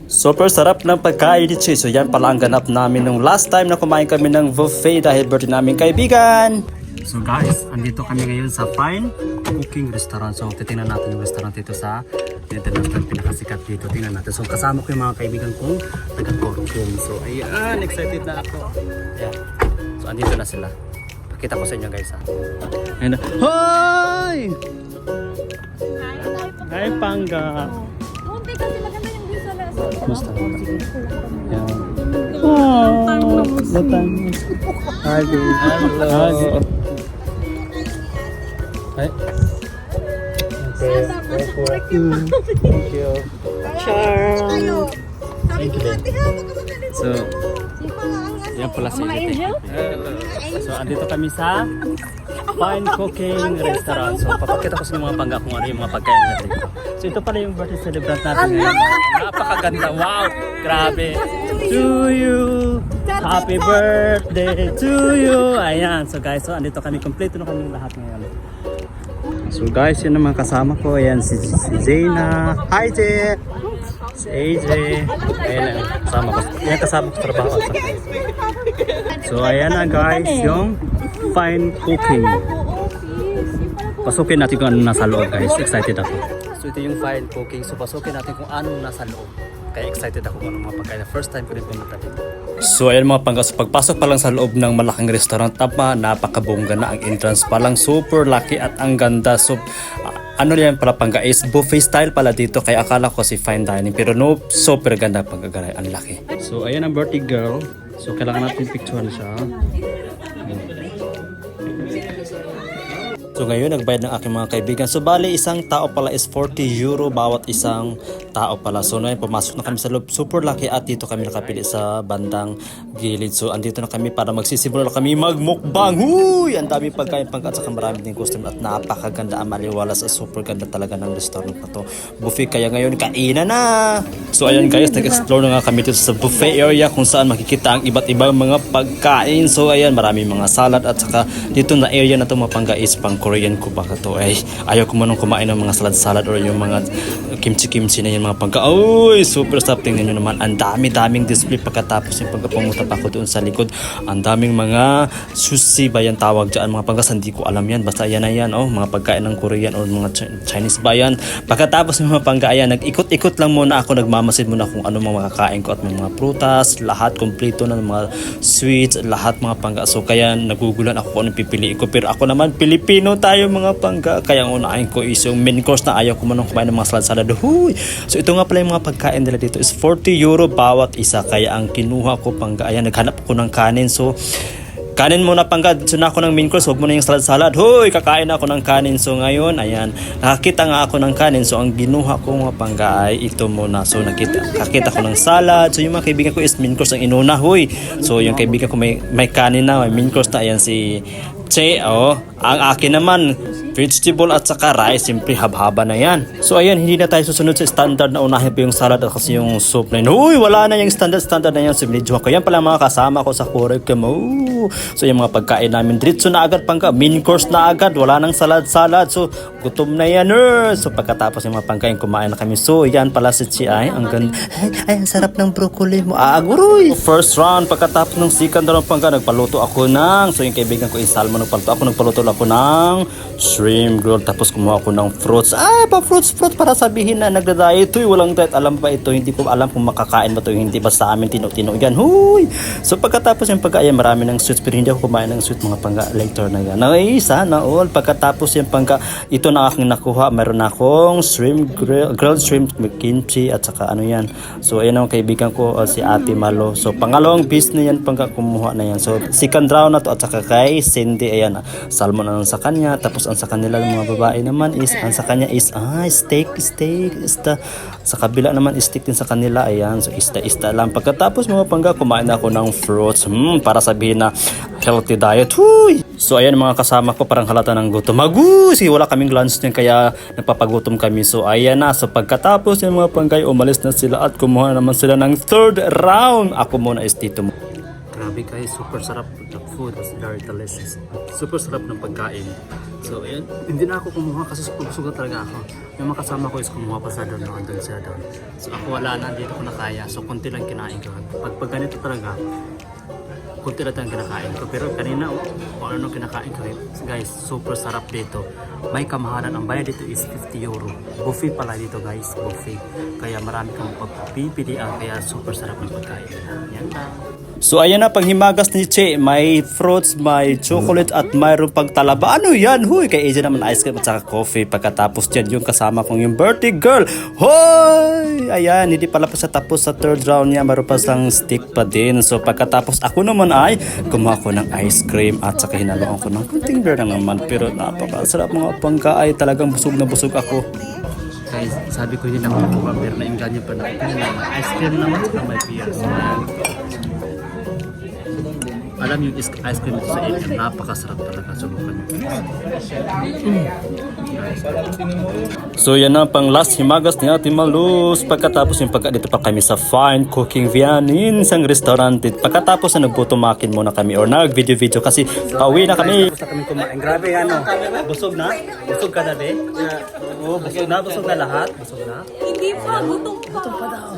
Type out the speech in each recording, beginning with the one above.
Super sarap ng pagkain dito. So yan pala ang ganap namin nung last time na kumain kami ng buffet dahil birthday namin kaibigan. So guys, andito kami ngayon sa Fine Cooking Restaurant. So titingnan natin yung restaurant dito sa Netherlands na pinakasikat dito. Tingnan natin. So kasama ko yung mga kaibigan kong taga-Corkum. So ayan, excited na ako. Ayan. So andito na sila. Pakita ko sa inyo guys ha. Ayan na. Hoy! Hi Pangga! Munti kasi maganda yung view sa Kumusta? Yan. Oh, batang. Hi, babe. Hello. Hi. Thank you. Charm. Thank you. So, yan pala si Angel. So, andito kami sa Fine Cooking Restaurant. So, papakita ko sa mga pangga kung ano yung mga pagkain natin dito. So, ito pala yung birthday celebrant natin ngayon. Napakaganda. Wow! Grabe! To you! Happy birthday to you! Ayan. So, guys, so andito kami. Kompleto na kami lahat ngayon. So, guys, yun ang mga kasama ko. Ayan, si Zayna. Hi, Jay! Si AJ. Ayan, kasama ko. Yan kasama ko sa trabaho. So, ayan na, guys, yung Fine Cooking. Pasukin natin kung ano nasa loob, guys. Excited ako. So ito yung Fine Cooking. So pasukin natin kung ano nasa loob. Kaya excited ako kung ano mga pagkain. First time ko rin pumunta dito. So ayan mga panggas. Pagpasok pa lang sa loob ng malaking restaurant, napakabongga na ang entrance pa lang. Super laki at ang ganda. So ano yan pala pangga is buffet style pala dito. Kaya akala ko si fine dining. Pero no, super ganda pagkagaray. Ang laki. So ayan ang birthday girl. So kailangan natin picturean siya. So ngayon nagbayad ng aking mga kaibigan. So bali isang tao pala is 40 euro bawat isang tao pala. So ngayon pumasok na kami sa loob. Super laki at dito kami nakapili sa bandang gilid. So andito na kami para magsisimula na kami magmukbang. Huy! Ang dami pagkain pangkat saka marami din customer at napakaganda ang maliwalas at super ganda talaga ng restaurant na to. Buffet kaya ngayon kainan na. So ayan guys, nag-explore na nga kami dito sa buffet area kung saan makikita ang iba't ibang mga pagkain. So ayan, marami mga salad at saka dito na area na to mapangga is pang Korean ko baka to ay ayaw ko manong kumain ng mga salad or yung mga kimchi na yung mga pagka. Uy, super stop. Tingnan nyo naman, ang daming display pagkatapos yung pagkapumunta pa ako doon sa likod. Ang daming mga sushi ba yan tawag dyan mga panggas, hindi ko alam yan, basta yan na yan mga pagkain ng Korean or mga Chinese ba yan. Pagkatapos ng mga pangga ayan, nag-ikot-ikot lang muna ako, nagmamasid muna kung ano mga makakain ko at mga prutas, lahat kompleto na mga sweets, lahat mga pangga. So kaya nagugulan ako kung anong pipiliin ko, pero ako naman Pilipino tayo mga pangga, kaya ang unahin ko is yung main course na ayaw ko manong kumain ng mga salad. Huy! So ito nga pala yung mga pagkain nila dito is 40 euro bawat isa, kaya ang kinuha ko pangga, ayan, naghanap ko ng kanin. So kanin muna pangga, so na ako ng main course, huwag mo na yung salad. Huy! Kakain ako ng kanin. So ngayon, ayan, nakakita nga ako ng kanin. So ang ginuha ko mga pangga ay ito muna. So nakakita ko ng salad. So yung mga kaibigan ko is main course ang inuna. Huy! So yung kaibigan ko may kanin na, may main course na. Ayan si Che, ang akin naman vegetable at saka rice, simple haba-haba na yan. So ayan, hindi na tayo susunod sa standard na unahin pa yung salad at kasi yung soup na yun. Uy, wala na yung standard na yan. Similidyo ko. Yan pala mga kasama ko sa Korekum. So yung mga pagkain namin, diretso na agad pangka. Main course na agad. Wala nang salad. So gutom na yan. So pagkatapos yung mga pagkain, kumain na kami. So yan pala si Chi ay, ang ganda. Ay, ang sarap ng broccoli mo. Aguroy! First round, pagkatapos ng second round pangka, nagpaluto ako ng, so yung kaibigan ko is salmon, nagpaluto ako ng shrimp roll, tapos kumuha ako ng fruits. Fruits para sabihin na nagda-diet. Walang diet. Alam ba ito? Hindi ko alam kung makakain ba ito. Hindi ba sa amin tino-tino yan. Huy! So pagkatapos yung pagkain, marami ng sweets, pero hindi ako kumain ng sweet mga pangga later na yan. Isa na all. Pagkatapos yung pangga, ito na aking nakuha. Meron akong grilled shrimp with kimchi at saka ano yan. So ayan ang kaibigan ko, si Ate Malo. So pangalawang piece na yan pangga, kumuha na yan. So second round na to at saka kay Cindy, ayan, salmon ang sa kanya, tapos ang sa kanila mga babae naman is, ang sa kanya is steak sa kabila naman is steak din sa kanila. Ayan, so ista lang. Pagkatapos mga pangga, kumain ako ng fruits para sabihin na healthy diet. Huy! So ayan mga kasama ko, parang halata ng gutom. Wala kaming lunch din kaya nagpapagutom kami. So ayan na, so pagkatapos yung mga panggay, umalis na sila at kumuha naman sila ng third round. Ako muna is dito mo. Grabe Grabe guys, super sarap. The food was very delicious. Super sarap ng pagkain. So ayun, hindi na ako kumuha kasi sugat talaga ako. Yung mga kasama ko is kumuha pa sa doon, andun siya doon. So ako wala na, dito ko na kaya. So konti lang kinain ko. Pag ganito talaga, konti lang tayong kinakain ko. Pero kanina, kung ano kinakain ko, guys, super sarap dito. May kamahalan. Ang bayad dito is 50 euro. Buffet pala dito guys, buffet. Kaya marami kang pagpipilian, kaya super sarap ng pagkain. Yan lang. So ayan na, panghimagas ni Che, may fruits, may chocolate at mayroong pagtalaba. Ano yan? Huy, kay AJ naman ice cream at saka coffee. Pagkatapos dyan yung kasama kong yung birthday girl. Hoy! Ayan, hindi pala pa siya tapos sa third round niya. Mayroon pa siyang stick pa din. So pagkatapos ako naman ay kumuha ko ng ice cream at saka hinaloan ko ng kunting beer na naman. Pero napakasarap mga pangkaay. Talagang busog na busog ako. Guys, sabi ko hindi na ako makuha pero nainganyo pa na. Ice cream naman sa may beer. So ayan. Alam yung ice cream dito sa Asian, napakasarap talaga. Subukan nyo. So yan na pang last himagas ni Ate Malus. Pagkatapos yung dito pa kami sa Fine Cooking Vianin, isang restaurant. Pagkatapos na nagbutumakin muna kami or nag-video-video kasi pauwi na kami. Tapos na kami kumain. Grabe ano. Busog na? Busog ka na be? Oo, busog na. Busog na lahat. Busog na. Hindi pa, gutom pa.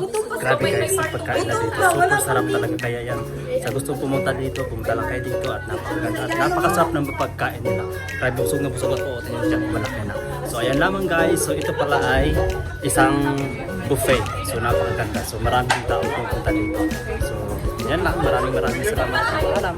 Gutom pa. Grabe guys, ang pagkain na dito. Super sarap talaga. Kaya yan, sa gusto pumunta dito, pumunta lang kayo dito at napakaganda. At napakasarap ng pagkain nila. Grabe, busog na busog ako. Tingnan dyan, malaki na. So ayan lamang guys. So ito pala ay isang buffet. So napakaganda. So maraming tao pupunta dito. So yan lang. Maraming salamat. Alam.